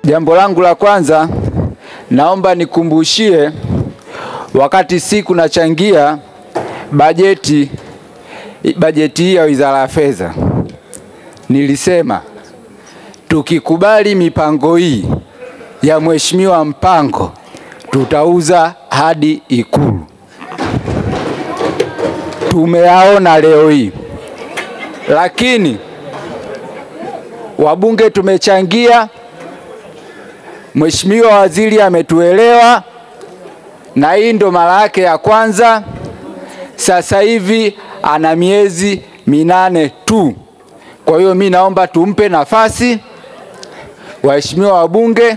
Jambo langu la kwanza, naomba nikumbushie wakati siku nachangia bajeti hii ya Wizara ya Fedha. Nilisema tukikubali mipango hii ya Mheshimiwa Mpango tutauza hadi Ikulu. Tumeyaona leo hii. Lakini wabunge tumechangia, Mheshimiwa Waziri ametuelewa, na hii ndo mara yake ya kwanza. Sasa hivi ana miezi 8 tu. Kwa hiyo mimi naomba tumpe nafasi. Waheshimiwa wabunge,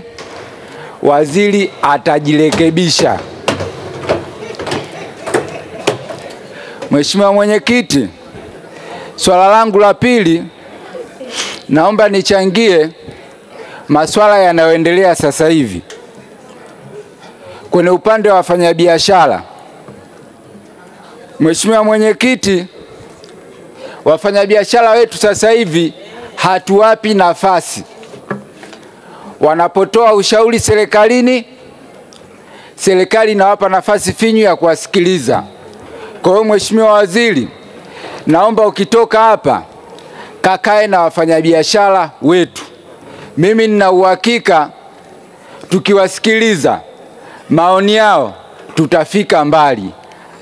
waziri atajirekebisha. Mheshimiwa Mwenyekiti, swala langu la pili, naomba nichangie masuala yanayoendelea sasa hivi kwenye upande wa wafanyabiashara. Mheshimiwa Mwenyekiti, wafanyabiashara wetu sasa hivi hatuwapi nafasi. Wanapotoa ushauri serikalini, serikali inawapa nafasi finyu ya kuwasikiliza. Kwa hiyo Mheshimiwa Waziri, naomba ukitoka hapa kakae na wafanyabiashara wetu. Mimi nina uhakika tukiwasikiliza maoni yao tutafika mbali.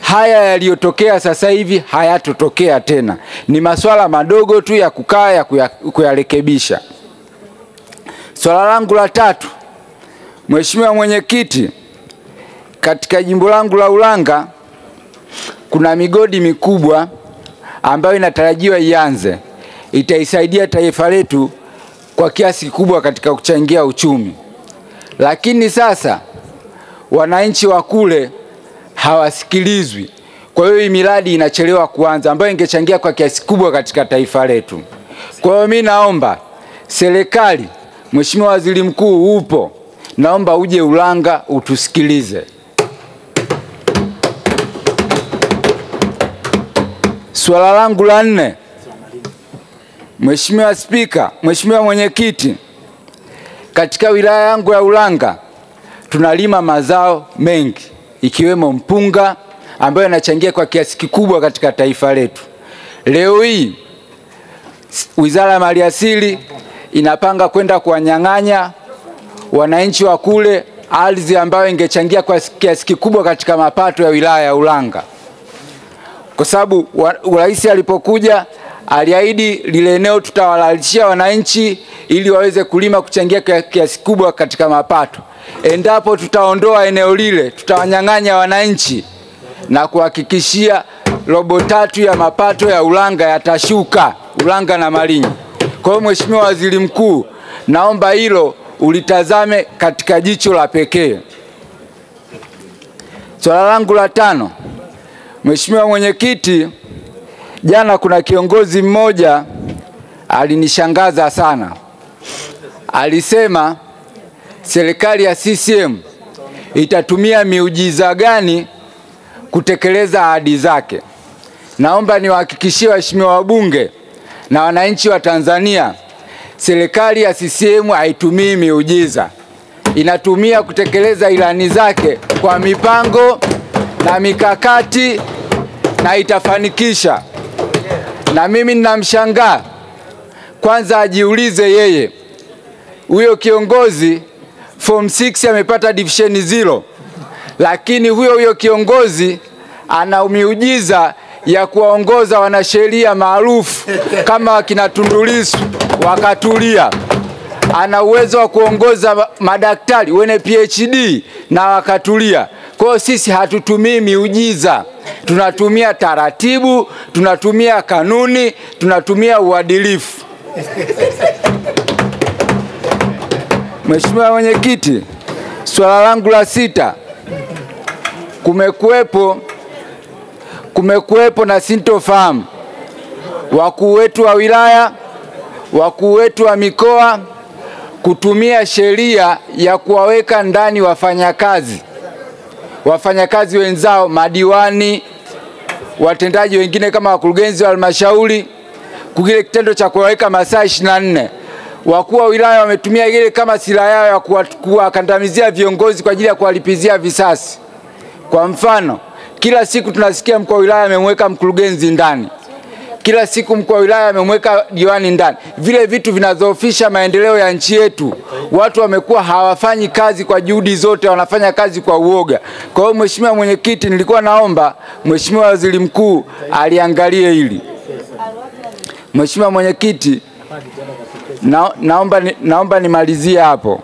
Haya yaliyotokea sasa hivi hayatotokea tena. Ni masuala madogo tu ya kukaa ya kuyarekebisha. Swala langu la tatu, Mheshimiwa Mwenyekiti, katika jimbo langu la Ulanga kuna migodi mikubwa ambayo inatarajiwa ianze. Itaisaidia taifa letu kwa kiasi kikubwa katika kuchangia uchumi. Lakini sasa wananchi wa kule hawasikilizwi. Kwa hiyo hii miradi inachelewa kuanza ambayo ingechangia kwa kiasi kikubwa katika taifa letu. Kwa hiyo mimi naomba serikali, Mheshimiwa Waziri Mkuu upo, naomba uje Ulanga utusikilize. Swala langu la 4, Mheshimiwa Spika, Mheshimiwa Mwenyekiti, katika wilaya yangu ya Ulanga tunalima mazao mengi ikiwemo mpunga ambayo yanachangia kwa kiasi kikubwa katika taifa letu. Leo hii Wizara ya Maliasili inapanga kwenda kuwanyang'anya wananchi wa kule ardhi ambayo ingechangia kwa kiasi kikubwa katika mapato ya wilaya ya Ulanga. Kwa sababu Rais alipokuja aliahidi lile eneo tutawalalishia wananchi ili waweze kulima kuchangia kiasi kikubwa katika mapato. Endapo tutaondoa eneo lile, tutawanyang'anya wananchi na kuhakikishia 3/4 ya mapato ya Ulanga yatashuka, Ulanga na Malinyi. Kwa hiyo Mheshimiwa Waziri Mkuu, naomba hilo ulitazame katika jicho la pekee. Swala langu la 5, Mheshimiwa Mwenyekiti, jana kuna kiongozi mmoja alinishangaza sana. Alisema serikali ya CCM itatumia miujiza gani kutekeleza ahadi zake. Naomba niwahakikishie waheshimiwa wabunge na wananchi wa Tanzania, serikali ya CCM haitumii miujiza. Inatumia kutekeleza ilani zake kwa mipango na mikakati na itafanikisha. Na mimi ninamshangaa, kwanza ajiulize yeye. Huyo kiongozi form 6 amepata division 0. Lakini huyo kiongozi ana miujiza ya kuwaongoza wanasheria maarufu kama wakina Tundu Lissu wakatulia. Ana uwezo wa kuongoza madaktari wenye PhD na wakatulia. Kwa hiyo sisi hatutumii miujiza. Tunatumia taratibu, tunatumia kanuni, tunatumia uadilifu. Mheshimiwa Mwenyekiti, swala langu la 6, kumekuwepo na sintofahamu. Wakuu wetu wa wilaya, wakuu wetu wa mikoa kutumia sheria ya kuwaweka ndani wafanyakazi wenzao, madiwani, watendaji wengine kama wakurugenzi wa halmashauri, kile kitendo cha kuwaweka masaa 24. wakuu wa wilaya wametumia ile kama silaha yao ya kuwakandamizia viongozi kwa ajili ya kuwalipizia visasi. Kwa mfano, kila siku tunasikia mkuu wa wilaya amemweka mkurugenzi ndani. Kila siku mkuu wa wilaya amemweka diwani ndani. Vile vitu vinadhoofisha maendeleo ya nchi yetu. Watu wamekuwa hawafanyi kazi kwa juhudi zote, wanafanya kazi kwa uoga. Kwa hiyo Mheshimiwa Mwenyekiti, nilikuwa naomba Mheshimiwa Waziri Mkuu aliangalie hili. Mheshimiwa Mwenyekiti, naomba nimalizie hapo.